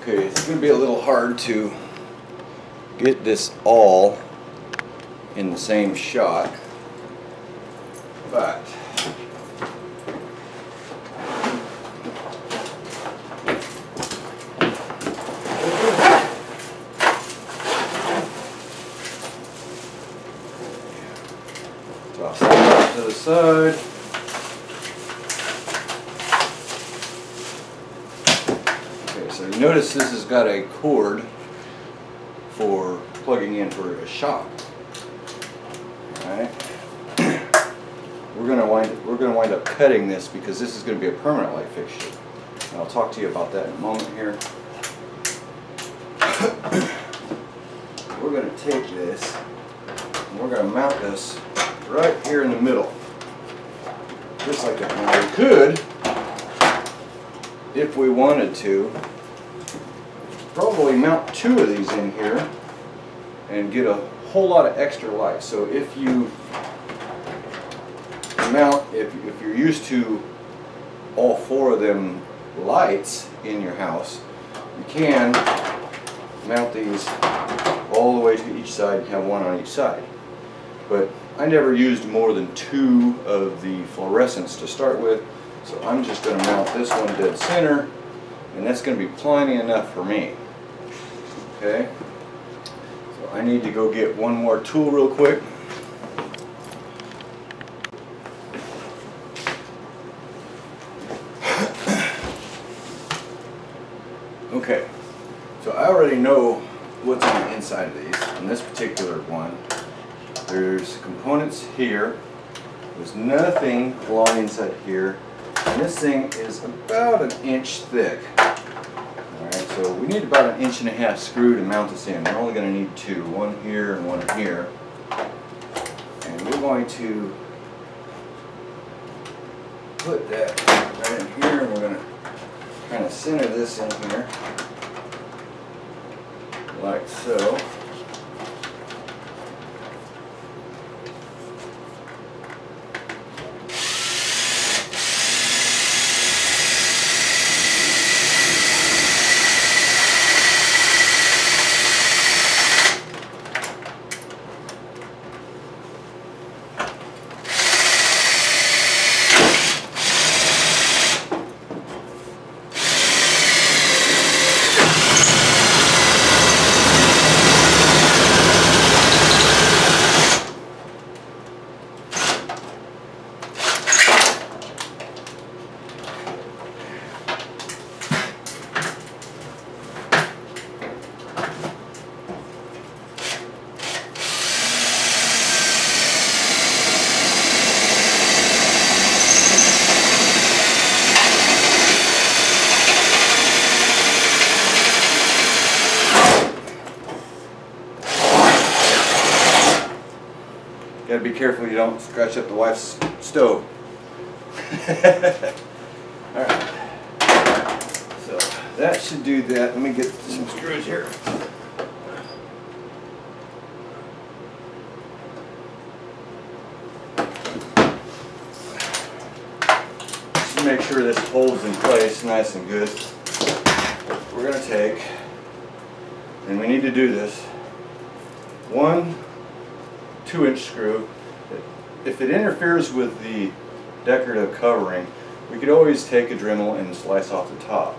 Okay, it's going to be a little hard to get this all in the same shot, but toss that off to the side. So you notice this has got a cord for plugging in for a shock. Alright. We're gonna wind up cutting this because this is going to be a permanent light fixture. And I'll talk to you about that in a moment here. We're going to take this and we're going to mount this right here in the middle. Just like that. Now we could, if we wanted to, probably mount two of these in here and get a whole lot of extra light. So if you mount, if you're used to all four of them lights in your house, you can mount these all the way to each side and have one on each side. But I never used more than two of the fluorescents to start with, so I'm just going to mount this one dead center, and that's going to be plenty enough for me. Okay, so I need to go get one more tool real quick. Okay, so I already know what's on the inside of these. On this particular one, there's components here. There's nothing along inside here, and this thing is about an inch thick. So we need about 1.5 inches screw to mount this in. We're only going to need two, one here and one here. And we're going to put that right in here, and we're going to kind of center this in here, like so. Gotta be careful you don't scratch up the wife's stove. Alright, so that should do that. Let me get some screws here. Just to make sure this holds in place nice and good, we're going to take, and we need to do this, one 2-inch screw. If it interferes with the decorative covering, we could always take a Dremel and slice off the top.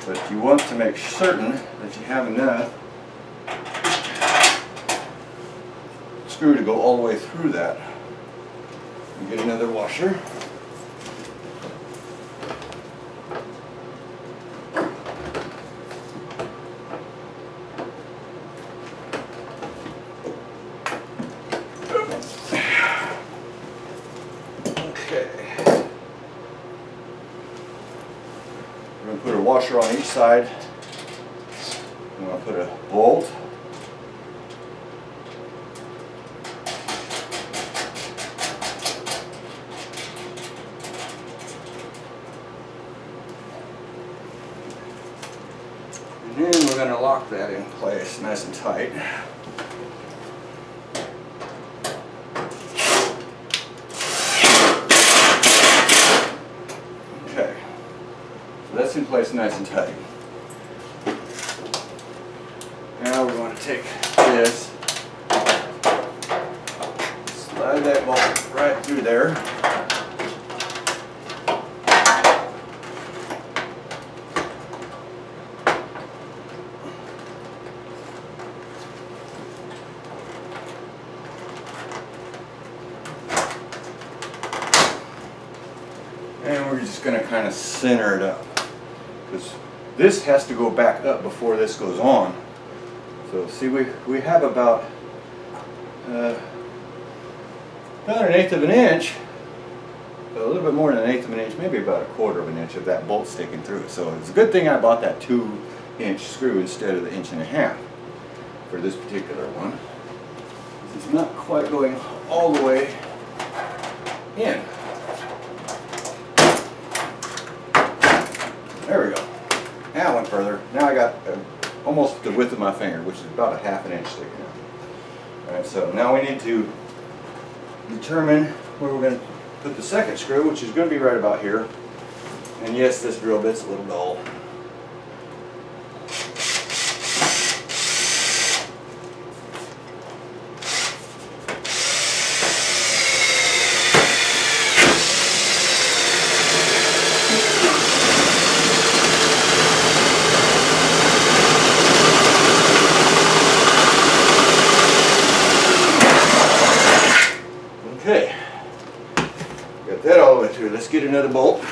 But you want to make certain that you have enough screw to go all the way through that. And get another washer. We're going to put a washer on each side. I'm going to put a bolt. And then we're going to lock that in place nice and tight. That's in place nice and tight. take this, slide that bolt right through there. And we're just going to kind of center it up, because this has to go back up before this goes on. So see, we have about 1/8 of an inch, a little bit more than 1/8 of an inch, maybe about 1/4 of an inch of that bolt sticking through it. So it's a good thing I bought that 2-inch screw instead of the 1.5 for this particular one. This is not quite going all the way in. There we go. Now I went further. Now I got almost the width of my finger, which is about 1/2 inch sticking out. Alright, so now we need to determine where we're going to put the second screw, which is going to be right about here. And yes, this drill bit's a little dull. Okay, got that all the way through. Let's get another bolt.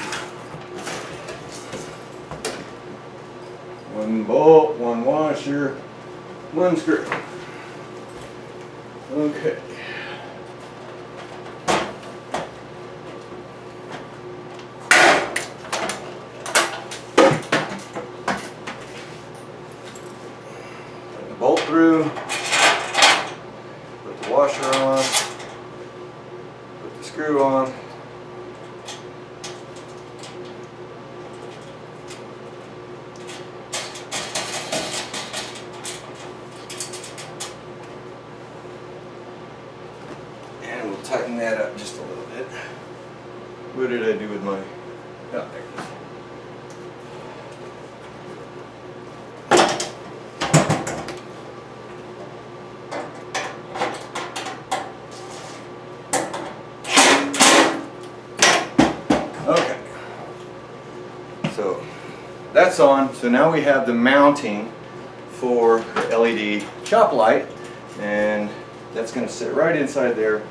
One bolt, one washer, one screw. Okay. Put the bolt through, put the washer on, screw on. And we'll tighten that up just a little bit. What did I do with my... Oh, there it is. Okay, so that's on. So now we have the mounting for the LED shop light, and that's going to sit right inside there.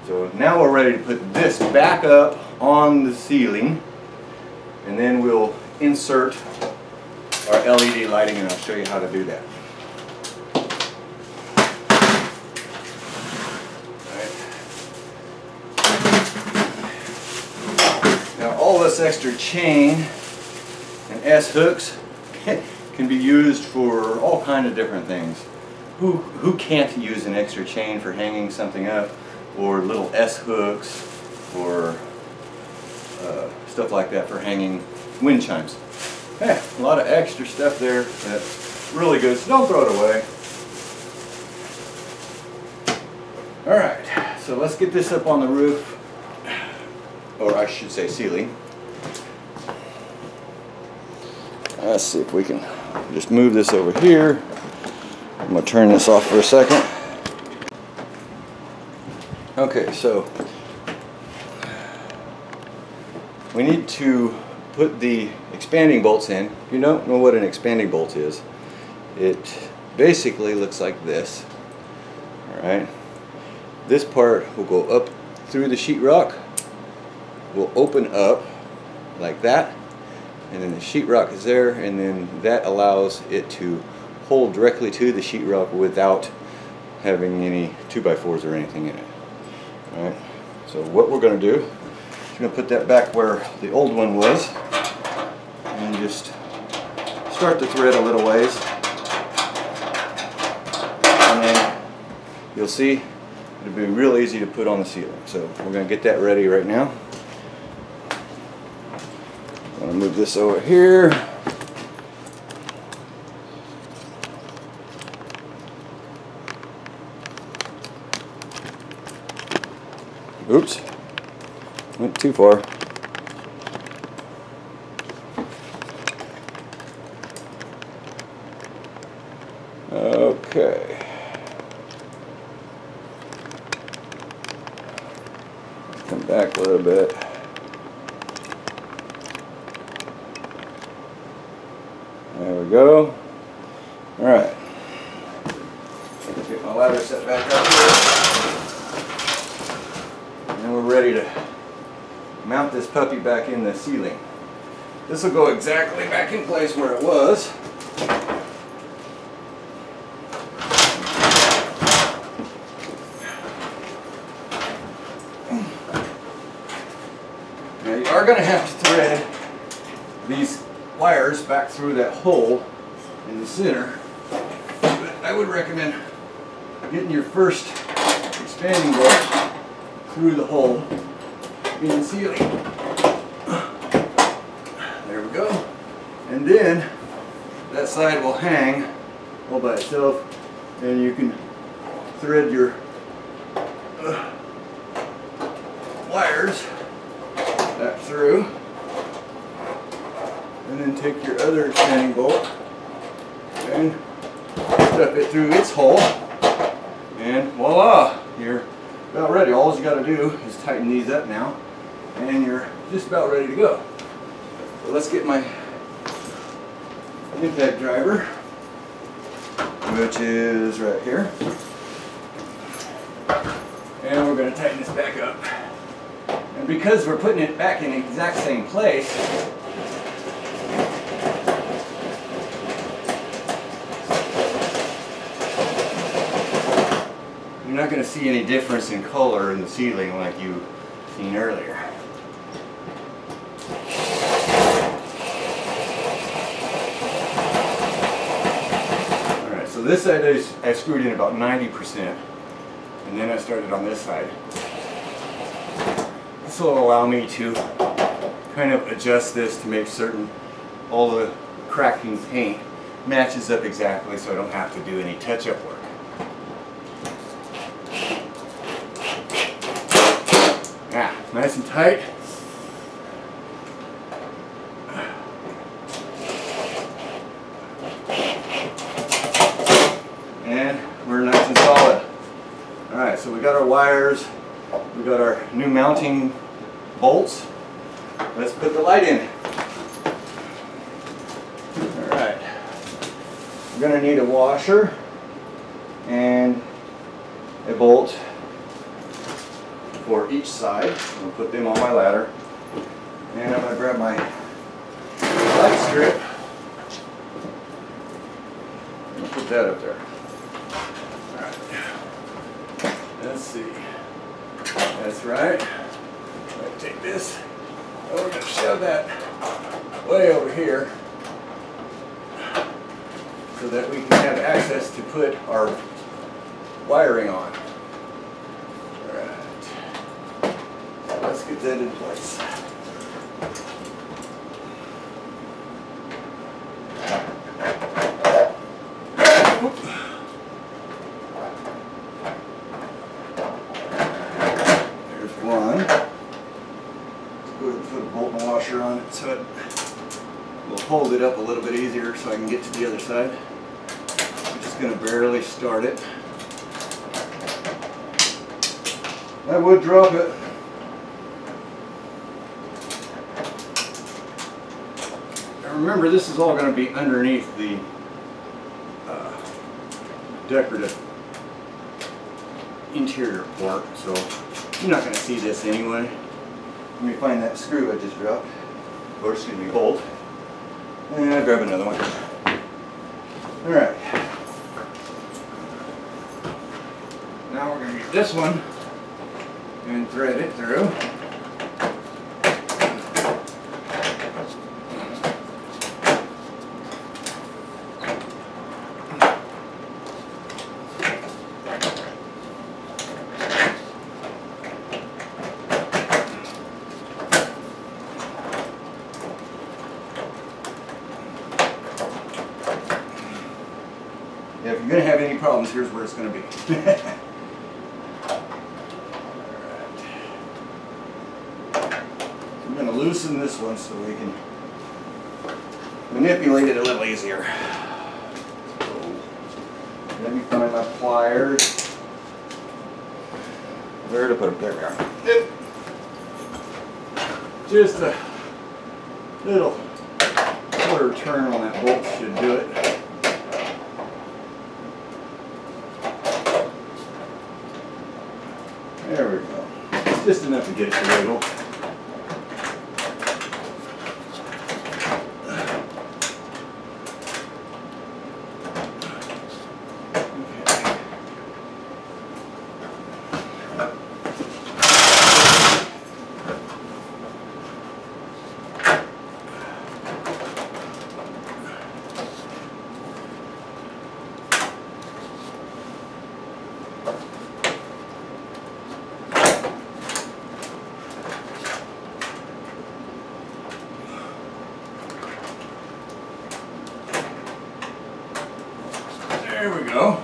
So now we're ready to put this back up on the ceiling, and then we'll insert our LED lighting, and I'll show you how to do that. All this extra chain and S-hooks can be used for all kinds of different things. Who can't use an extra chain for hanging something up, or little S-hooks, or stuff like that for hanging wind chimes? Yeah, a lot of extra stuff there that's really good, so don't throw it away. Alright, so let's get this up on the roof, or I should say ceiling. Let's see if we can just move this over here. I'm going to turn this off for a second. Okay, so we need to put the expanding bolts in. If you don't know what an expanding bolt is, it basically looks like this. Alright, this part will go up through the sheetrock, will open up like that, and then the sheetrock is there, and then that allows it to hold directly to the sheetrock without having any 2x4s or anything in it. Alright, so what we're going to do is we're going to put that back where the old one was, and just start the thread a little ways, and then you'll see it'll be real easy to put on the ceiling. So we're going to get that ready right now. I'm going to move this over here. Oops, went too far. Okay. Okay. Come back a little bit. There we go. All right. Get my ladder set back up here. And we're ready to mount this puppy back in the ceiling. This will go exactly back in place where it was. Now you are going to have to thread these wires back through that hole in the center. But I would recommend getting your first expanding bolt through the hole in the ceiling. There we go. And then that side will hang all by itself, and you can thread your wires back through, and then take your other expanding bolt and stuff it through its hole, and voila, you're about ready. All you got to do is tighten these up now, and you're just about ready to go. So let's get my impact driver, which is right here, and we're going to tighten this back up. And because we're putting it back in the exact same place, you're not going to see any difference in color in the ceiling like you seen earlier. Alright, so this side I screwed in about 90%, and then I started on this side. This will allow me to kind of adjust this to make certain all the cracking paint matches up exactly, so I don't have to do any touch-up work. Yeah, nice and tight. And we're nice and solid. Alright, so we got our wires, we got our new mounting bolts. Let's put the light in. Alright. We're going to need a washer and a bolt for each side. I'm going to put them on my ladder. And I'm going to grab my light strip and put that up there. Alright. Let's see. That's right. I'm going to take this. And we're going to shove that way over here so that we can have access to put our wiring on. Alright. Let's get that in place. There's one. Let's go ahead and put a bolt and washer on it so it will hold it up a little bit easier so I can get to the other side. I'm just going to barely start it. I would drop it. Now remember, this is all going to be underneath the decorative interior part, so you're not going to see this anyway. Let me find that screw I just dropped, or excuse me, bolt, and I'll grab another one. Alright. Now we're going to get this one and thread it through. Yeah, if you're going to have any problems, here's where it's going to be. I'm going to loosen this one so we can manipulate it a little easier. So, Let me find my pliers. Where to put them? There we are. Yep. Just a little quarter turn on that bolt should do it. There we go. It's just enough to get it to wiggle. There we go.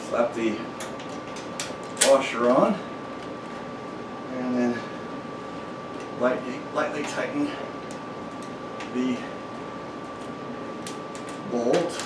Slap the washer on and then lightly tighten the bolt.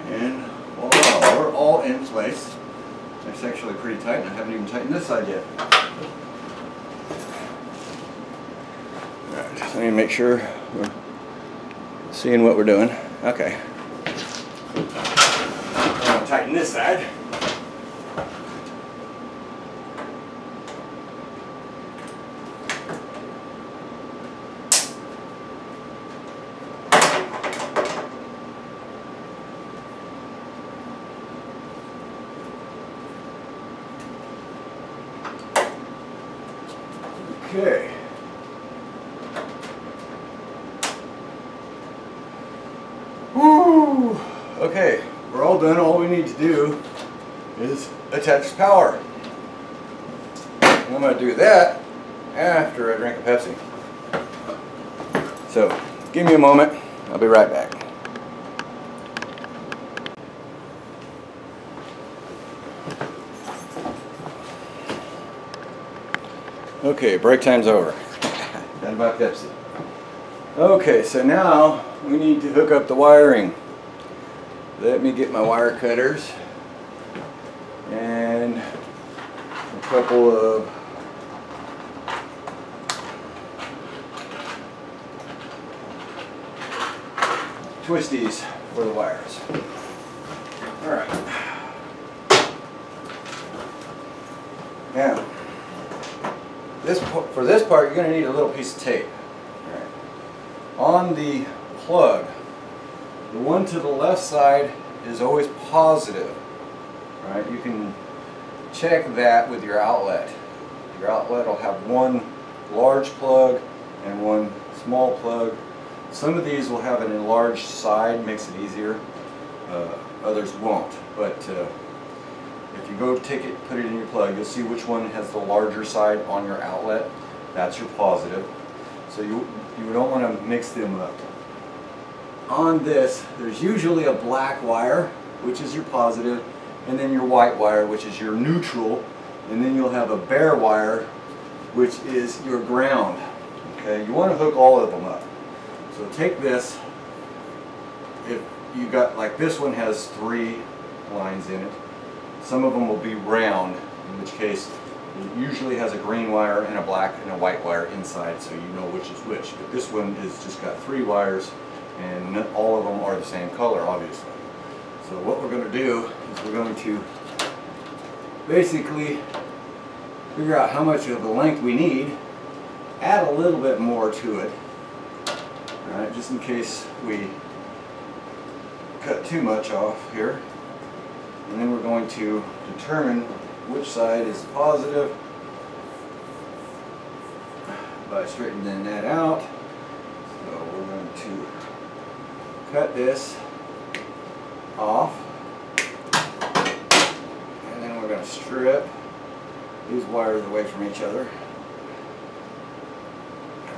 And voila, we're all in place. It's actually pretty tight, and I haven't even tightened this side yet. Alright, just let me make sure we're seeing what we're doing. Okay. I'm going to tighten this side. Okay. Woo! Okay, we're all done. All we need to do is attach power. And I'm going to do that after I drink a Pepsi. So, give me a moment. I'll be right back. Okay, break time's over. Done by Pepsi. Okay, so now we need to hook up the wiring. Let me get my wire cutters and a couple of twisties for the wires. Alright. Now, for this part, you're going to need a little piece of tape. Right. On the plug, the one to the left side is always positive. Right? You can check that with your outlet. Your outlet will have one large plug and one small plug. Some of these will have an enlarged side, makes it easier. Others won't. But if you go take it, put it in your plug, you'll see which one has the larger side on your outlet. That's your positive. So you don't want to mix them up. On this, there's usually a black wire, which is your positive, and then your white wire, which is your neutral, and then you'll have a bare wire, which is your ground. Okay, you want to hook all of them up. So take this. If you got, like this one has 3 lines in it. Some of them will be round, in which case it usually has a green wire and a black and a white wire inside, so you know which is which. But this one is just got 3 wires, and all of them are the same color, obviously. So what we're going to do is we're going to basically figure out how much of the length we need, add a little bit more to it, alright, just in case we cut too much off here. And then we're going to determine which side is positive by straightening that out. So we're going to cut this off, and then we're going to strip these wires away from each other.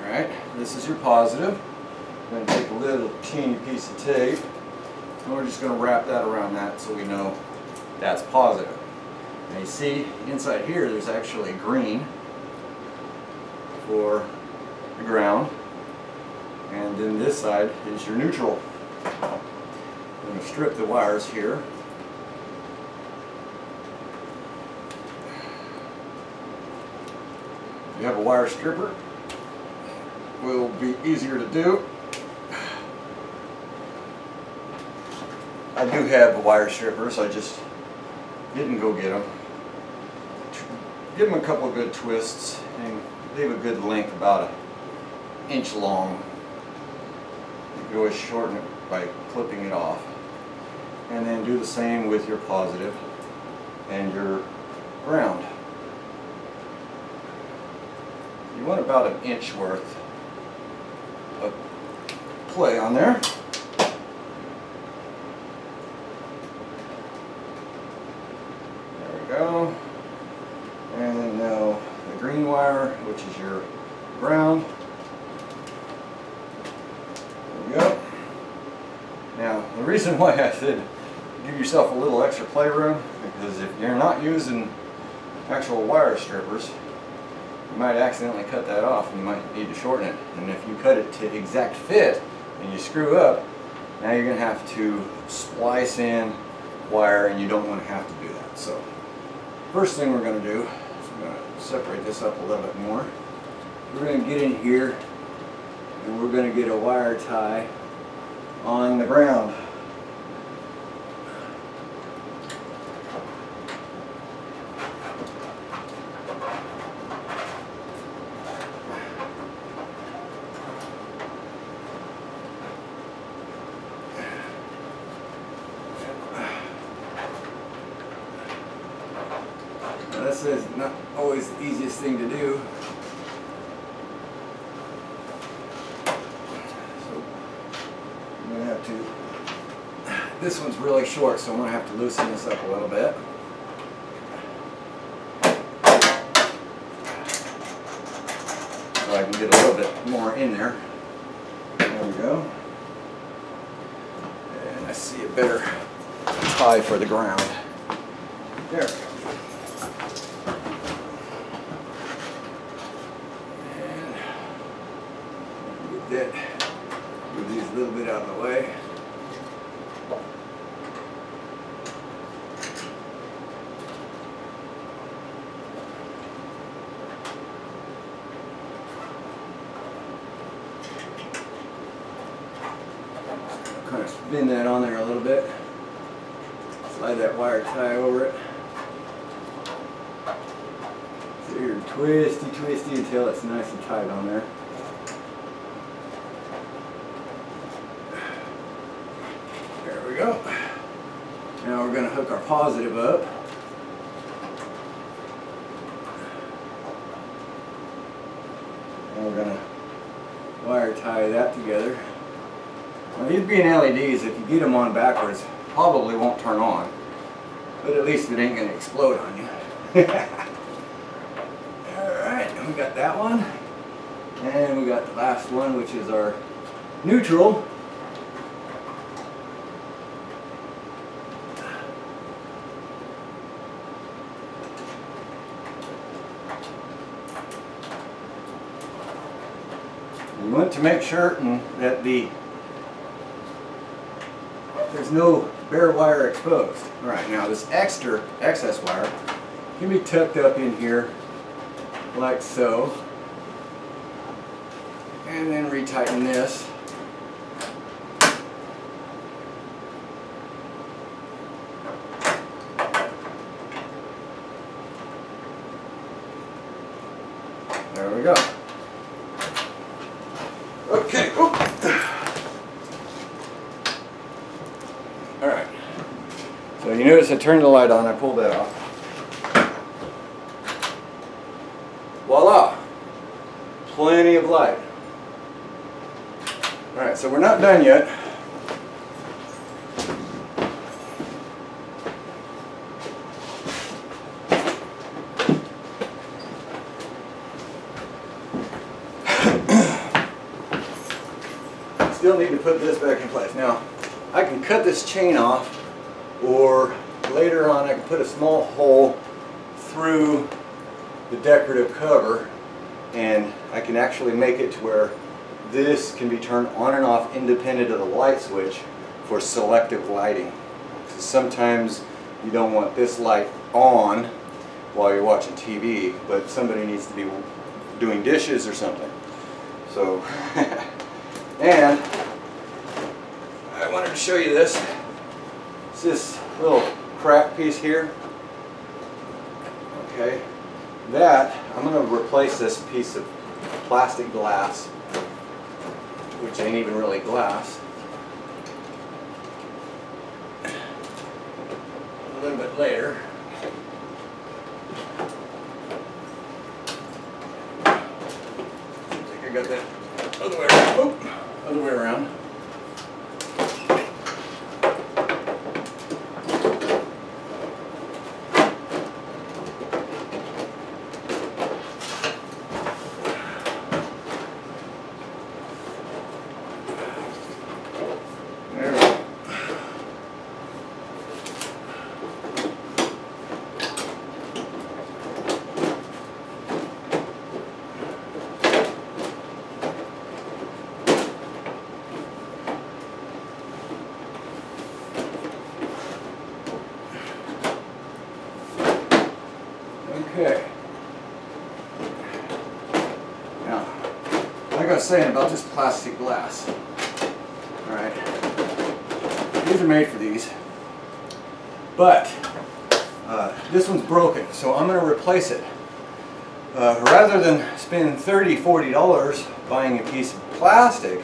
Alright, this is your positive. I'm going to take a little teeny piece of tape, and we're just going to wrap that around that so we know that's positive. Now you see inside here there's actually green for the ground, and then this side is your neutral. I'm going to strip the wires here. If you have a wire stripper, it will be easier to do. I do have wire strippers, I just didn't go get them. Give them a couple of good twists and leave a good length about an inch long. You can always shorten it by clipping it off. And then do the same with your positive and your ground. You want about an inch worth of play on there. There we go. And now the green wire, which is your ground. There we go. Now, the reason why I said give yourself a little extra playroom, because if you're not using actual wire strippers, you might accidentally cut that off and you might need to shorten it. And if you cut it to exact fit and you screw up, now you're going to have to splice in wire, and you don't want to have to do that. So, first thing we're going to do is we're going to separate this up a little bit more. We're going to get in here and we're going to get a wire tie on the ground. Now this is not always the easiest thing to do. This one's really short, so I'm going to have to loosen this up a little bit. So I can get a little bit more in there. There we go. And I see a better tie for the ground. There we go. And get that, move these a little bit out of the way. Kind of spin that on there a little bit. Slide that wire tie over it. So you're twisty until it's nice and tight on there. There we go. Now we're going to hook our positive up. And we're going to wire tie that together. Now these being LEDs, if you get them on backwards, probably won't turn on. But at least it ain't going to explode on you. Alright, we got that one. And we got the last one, which is our neutral. You want to make certain that there's no bare wire exposed. Alright, now this excess wire can be tucked up in here like so, and then retighten this. There we go. Okay. Alright. So you notice I turned the light on, I pulled that off. Voila! plenty of light. Alright, so we're not done yet. Still need to put this back in place. Now, I can cut this chain off, or later on I can put a small hole through the decorative cover, and I can actually make it to where this can be turned on and off independent of the light switch for selective lighting. Because sometimes you don't want this light on while you're watching TV, but somebody needs to be doing dishes or something. So, and I wanted to show you this. It's this little crack piece here. Okay, that I'm going to replace this piece of plastic glass, which ain't even really glass, a little bit later. I think I got that other way around. Oop, other way around. Okay. Now, like I was saying about this plastic glass. Alright. These are made for these. But this one's broken, so I'm going to replace it. Rather than spend $30, $40 buying a piece of plastic,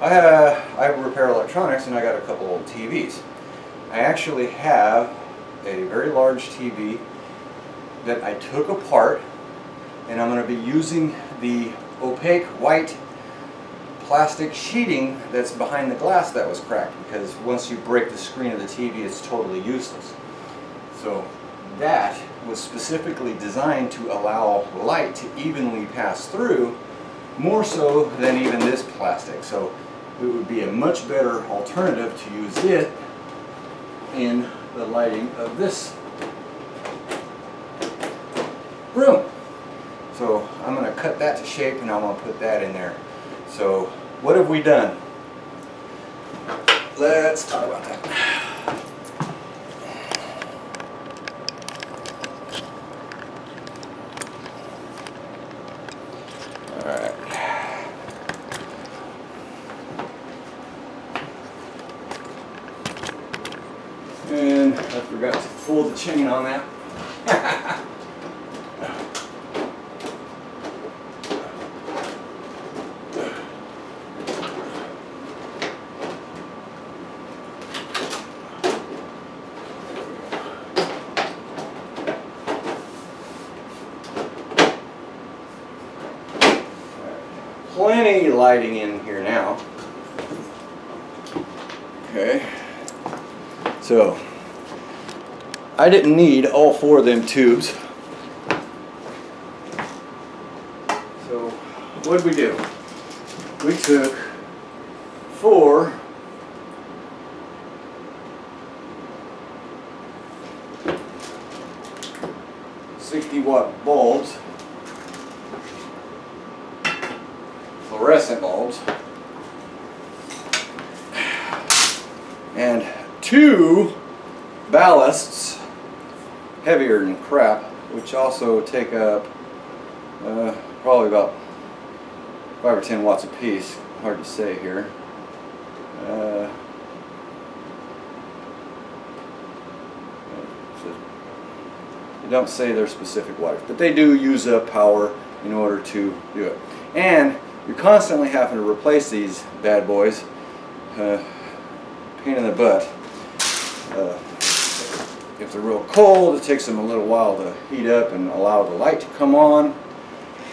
I repair electronics and I got a couple old TVs. I actually have a very large TV that I took apart, and I'm going to be using the opaque white plastic sheeting that's behind the glass that was cracked, because once you break the screen of the TV it's totally useless. So that was specifically designed to allow light to evenly pass through, more so than even this plastic. So it would be a much better alternative to use it in the lighting of this room. So I'm going to cut that to shape and I'm going to put that in there. So what have we done? Let's talk about that. Alright. And I forgot to pull the chain on that. Plenty of lighting in here now. Okay. So I didn't need all 4 of them tubes. So what did we do? We took 4 60-watt bulbs, fluorescent bulbs, and 2 ballasts, heavier than crap, which also take up probably about 5 or 10 watts a piece. Hard to say here. They don't say their specific wattage, but they do use up power in order to do it. And you're constantly having to replace these bad boys. Pain in the butt. If they're real cold, it takes them a little while to heat up and allow the light to come on.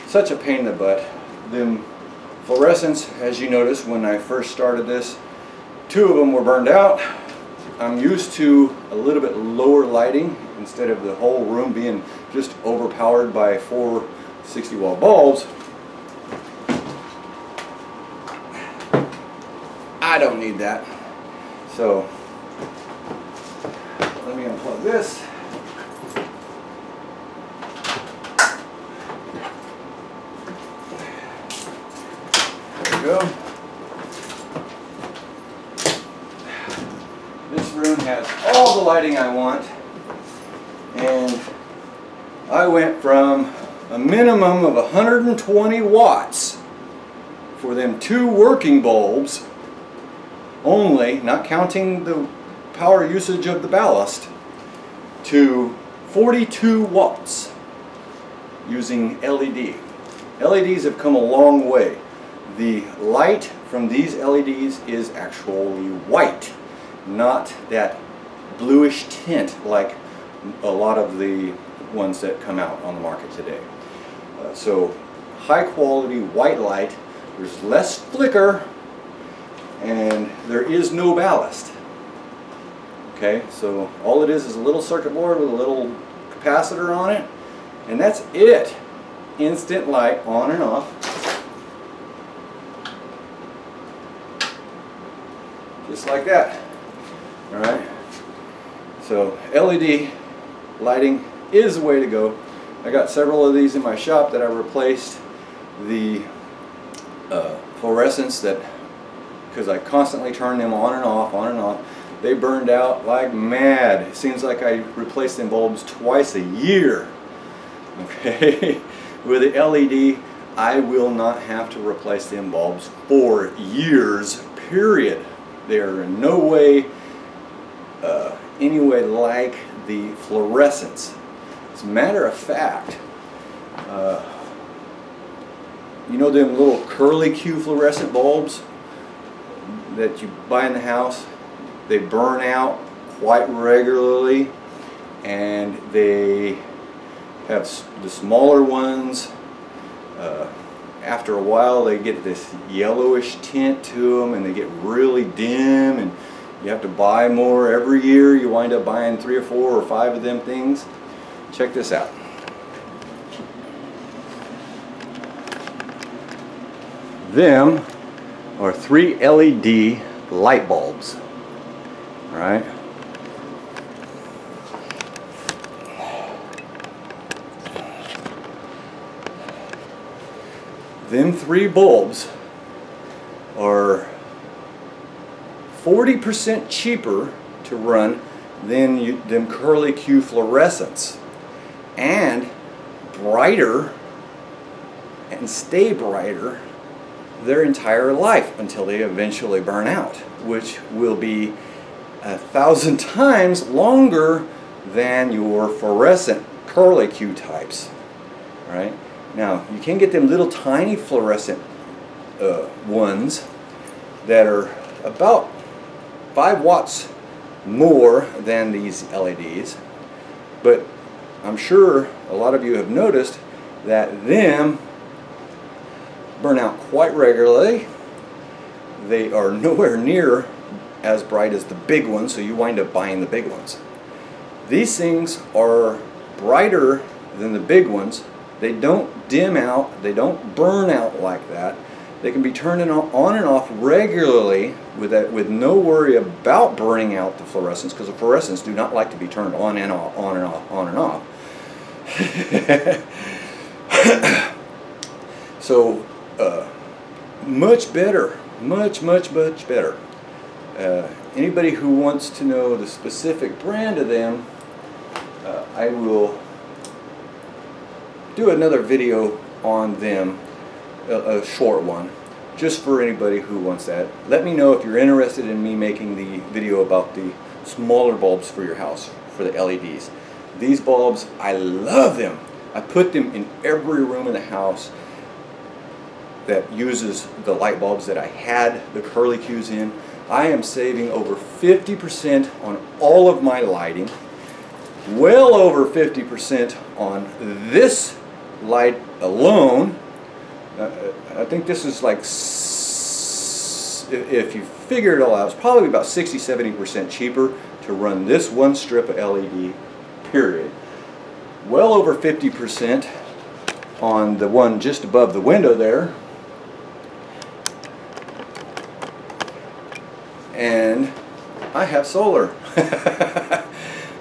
Such a pain in the butt. them fluorescents, as you noticed when I first started this, 2 of them were burned out. I'm used to a little bit lower lighting instead of the whole room being just overpowered by 4 60-watt bulbs. I don't need that. So let me unplug this. There we go. This room has all the lighting I want, and I went from a minimum of 120 watts for them 2 working bulbs only, not counting the power usage of the ballast, to 42 watts using LED. LEDs have come a long way. The light from these LEDs is actually white, not that bluish tint like a lot of the ones that come out on the market today. So high quality white light, there's less flicker, and there is no ballast. Okay, so all it is a little circuit board with a little capacitor on it, and that's it. Instant light on and off. Just like that. Alright, so LED lighting is the way to go. I got several of these in my shop that I replaced the fluorescents that, because I constantly turn them on and off, they burned out like mad. It seems like I replace them bulbs twice a year. Okay, with the LED, I will not have to replace them bulbs for years, period. They are in no way anyway like the fluorescents. As a matter of fact, you know them little curly Q fluorescent bulbs that you buy in the house? They burn out quite regularly, and they have the smaller ones. After a while they get this yellowish tint to them, and they get really dim, and you have to buy more every year. You wind up buying 3 or 4 or 5 of them things. Check this out. Them are 3 LED light bulbs. All right. Them 3 bulbs are 40% cheaper to run than them curly Q fluorescents, and brighter and stay brighter their entire life until they eventually burn out, which will be 1,000 times longer than your fluorescent curly Q types. All right. Now, you can get them little tiny fluorescent ones that are about 5 watts more than these LEDs, but I'm sure a lot of you have noticed that them burn out quite regularly. They are nowhere near as bright as the big ones, so you wind up buying the big ones. These things are brighter than the big ones. They don't dim out, they don't burn out like that. They can be turned on and off regularly with no worry about burning out the fluorescents, because the fluorescents do not like to be turned on and off, on and off, on and off. So much better, much better. Anybody who wants to know the specific brand of them, I will do another video on them, a short one, just for anybody who wants that. Let me know if you're interested in me making the video about the smaller bulbs for your house, for the LEDs. These bulbs, I love them. I put them in every room in the house that uses the light bulbs that I had the curly Qs in. I am saving over 50% on all of my lighting, well over 50% on this light alone, I think this is like, if you figure it all out, it's probably about 60–70% cheaper to run this one strip of LED, period. Well over 50% on the one just above the window there. And I have solar.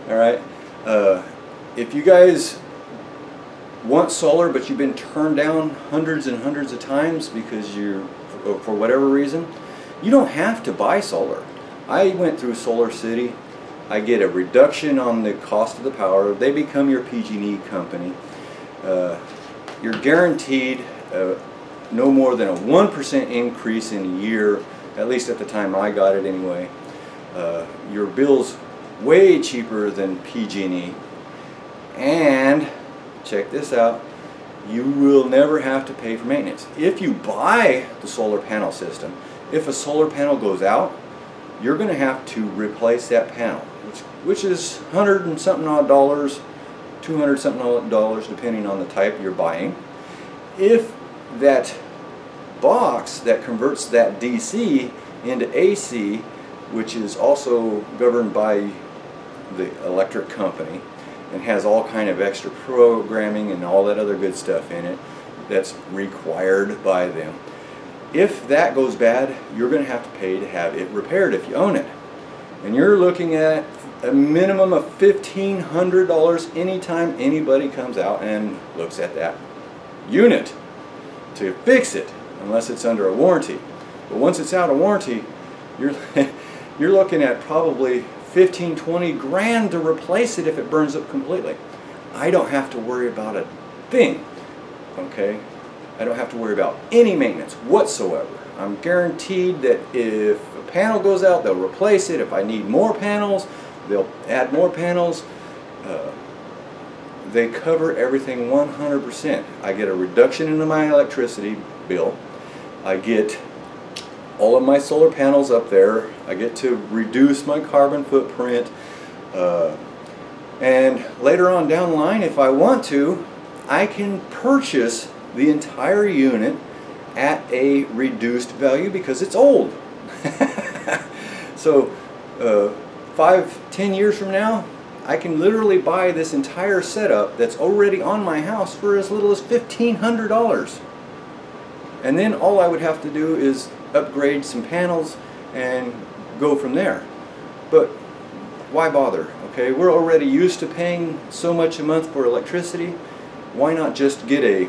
Alright, if you guys want solar but you've been turned down hundreds and hundreds of times because you're, for whatever reason, you don't have to buy solar. I went through Solar City. I get a reduction on the cost of the power. They become your PG&E company. You're guaranteed no more than a 1% increase in a year, at least at the time I got it anyway. Your bill's way cheaper than PG&E, and check this out, you will never have to pay for maintenance. If you buy the solar panel system, if a solar panel goes out, you're going to have to replace that panel, which is $100 and something odd dollars, $200 something odd dollars, depending on the type you're buying. If that box that converts that DC into AC, which is also governed by the electric company and has all kind of extra programming and all that other good stuff in it that's required by them, if that goes bad, you're going to have to pay to have it repaired if you own it. And you're looking at a minimum of $1,500 anytime anybody comes out and looks at that unit to fix it, unless it's under a warranty. But once it's out of warranty, you're you're looking at probably 15–20 grand to replace it if it burns up completely. I don't have to worry about a thing, okay? I don't have to worry about any maintenance whatsoever. I'm guaranteed that if a panel goes out, they'll replace it. If I need more panels, they'll add more panels. They cover everything 100%. I get a reduction in my electricity bill. I get all of my solar panels up there. I get to reduce my carbon footprint. And later on down the line, if I want to, I can purchase the entire unit at a reduced value because it's old. So 5–10 years from now, I can literally buy this entire setup that's already on my house for as little as $1,500. And then all I would have to do is upgrade some panels and go from there. But why bother? Okay, we're already used to paying so much a month for electricity. Why not just get a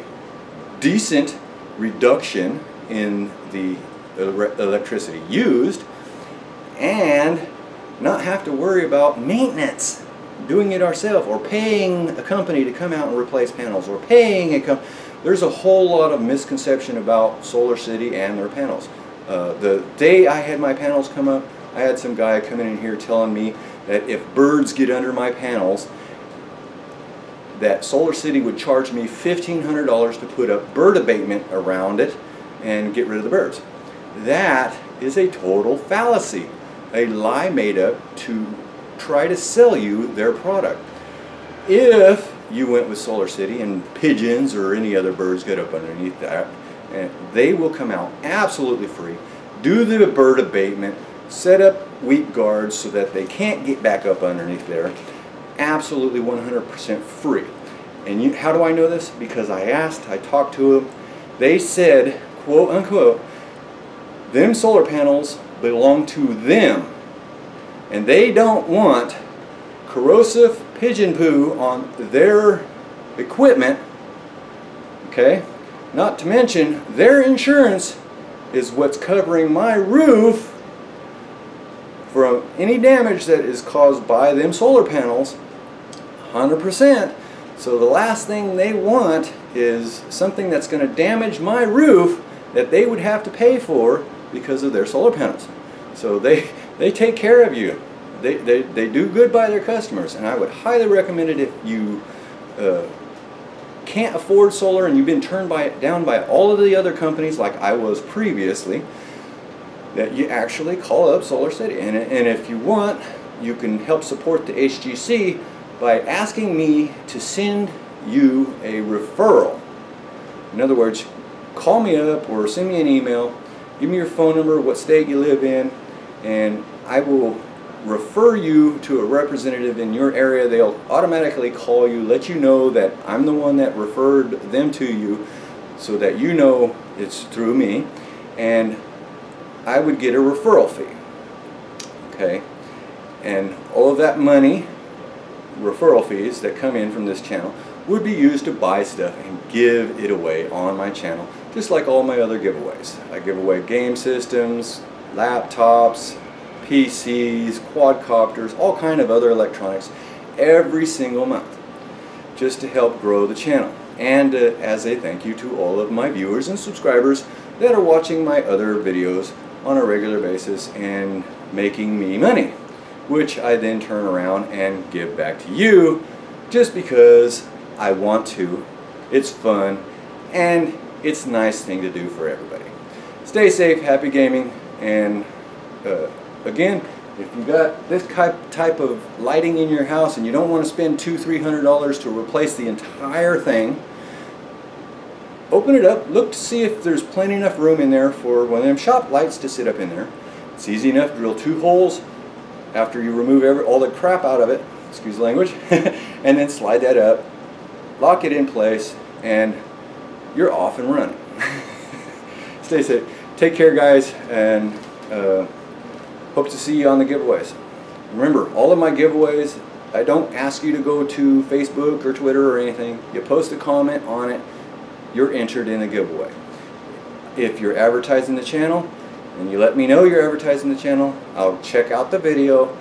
decent reduction in the electricity used and not have to worry about maintenance, doing it ourselves, or paying a company to come out and replace panels, or paying a company. There's a whole lot of misconception about Solar City and their panels. The day I had my panels come up, I had some guy coming in here telling me that if birds get under my panels, that Solar City would charge me $1,500 to put up bird abatement around it and get rid of the birds. That is a total fallacy, a lie made up to try to sell you their product. If you went with Solar City and pigeons or any other birds get up underneath that, and they will come out absolutely free, do the bird abatement, set up weed guards so that they can't get back up underneath there, absolutely 100% free. And how do I know this? Because I asked, I talked to them, they said, quote unquote, them solar panels belong to them, and they don't want corrosive pigeon poo on their equipment, okay? Not to mention their insurance is what's covering my roof from any damage that is caused by them solar panels, 100%. So the last thing they want is something that's going to damage my roof that they would have to pay for because of their solar panels. So they take care of you. They do good by their customers, and I would highly recommend it if you can't afford solar and you've been turned down by all of the other companies like I was previously, that you actually call up Solar City. And if you want, you can help support the HGC by asking me to send you a referral. In other words, call me up or send me an email. Give me your phone number, what state you live in, and I will refer you to a representative in your area. They'll automatically call you, let you know that I'm the one that referred them to you, so that you know it's through me, and I would get a referral fee. Okay, and all of that money, referral fees that come in from this channel, would be used to buy stuff and give it away on my channel, just like all my other giveaways. I give away game systems, laptops, PCs, quadcopters, all kind of other electronics every single month, just to help grow the channel, and as a thank you to all of my viewers and subscribers that are watching my other videos on a regular basis and making me money, which I then turn around and give back to you just because I want to. It's fun and it's a nice thing to do for everybody. Stay safe, happy gaming, and again, if you got this type of lighting in your house and you don't want to spend $200–300 to replace the entire thing, open it up, look to see if there's plenty enough room in there for one of them shop lights to sit up in there. It's easy enough. Drill 2 holes after you remove all the crap out of it, excuse the language, and then slide that up, lock it in place, and you're off and running. Stay safe. Take care, guys, and hope to see you on the giveaways. Remember, all of my giveaways, I don't ask you to go to Facebook or Twitter or anything. You post a comment on it, you're entered in a giveaway. If you're advertising the channel and you let me know you're advertising the channel, I'll check out the video.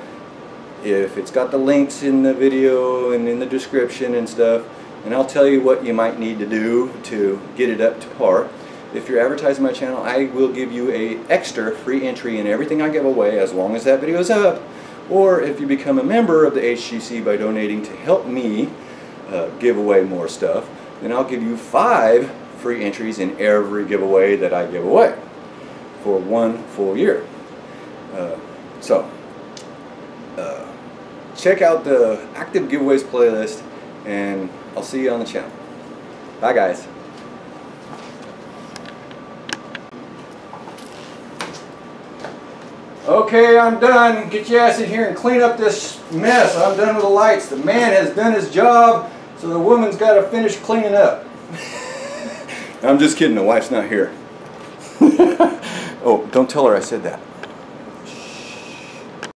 If it's got the links in the video and in the description and stuff, and I'll tell you what you might need to do to get it up to par. If you're advertising my channel, I will give you an extra free entry in everything I give away as long as that video is up. Or if you become a member of the HGC by donating to help me give away more stuff, then I'll give you 5 free entries in every giveaway that I give away for 1 full year. Check out the active giveaways playlist, and I'll see you on the channel. Bye, guys. Okay, I'm done. Get your ass in here and clean up this mess. I'm done with the lights. The man has done his job, so the woman's got to finish cleaning up. I'm just kidding. The wife's not here. Oh, don't tell her I said that.